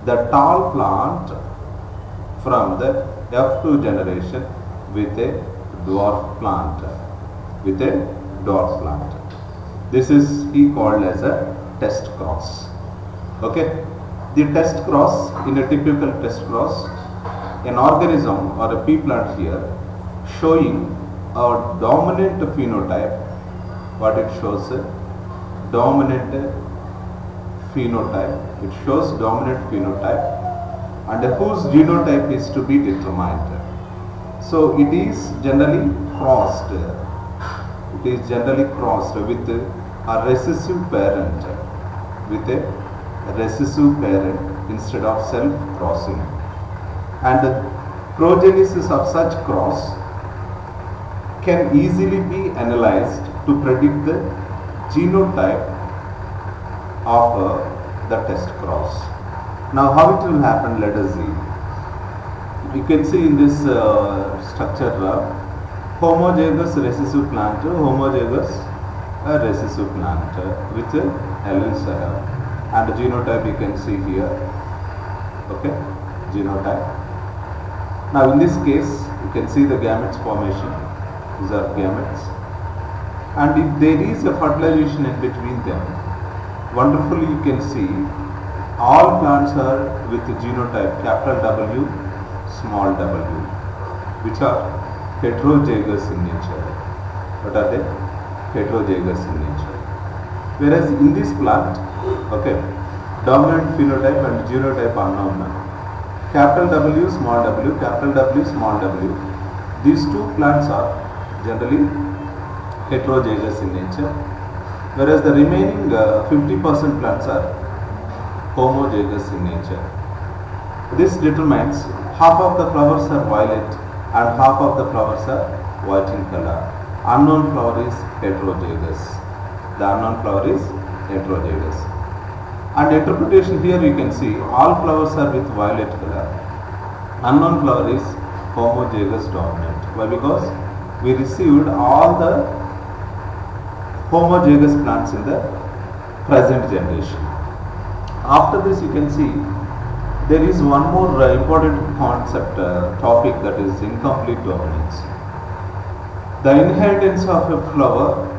the tall plant from the F2 generation with a dwarf plant. This is he called as a test cross. Okay. The test cross, in a typical test cross, an organism or a pea plant here showing a dominant phenotype. What it shows? Dominant phenotype. It shows dominant phenotype, and whose genotype is to be determined. So it is generally crossed. It is generally crossed with a recessive parent. Instead of self-crossing. And the progenesis of such cross can easily be analyzed to predict the genotype of the test cross. Now how it will happen, let us see. You can see in this structure homozygous recessive plant, homozygous recessive plant with alleles and genotype you can see here. Okay, genotype. Now in this case you can see the gametes formation. These are gametes, and if there is a fertilization in between them, wonderfully you can see all plants are with genotype capital W, small w, which are heterozygous in nature. What are they? Heterozygous in nature. Whereas in this plant, okay, dominant phenotype and genotype unknown. Capital W, small w, capital W, small w. These two plants are generally heterozygous in nature, whereas the remaining 50% plants are homozygous in nature. This determines half of the flowers are violet and half of the flowers are white in color. Unknown flower is heterozygous. The unknown flower is heterozygous. And interpretation here you can see all flowers are with violet color. Unknown flower is homozygous dominant. Why? Because we received all the homozygous plants in the present generation. After this you can see there is one more important concept, topic, that is incomplete dominance. The inheritance of a flower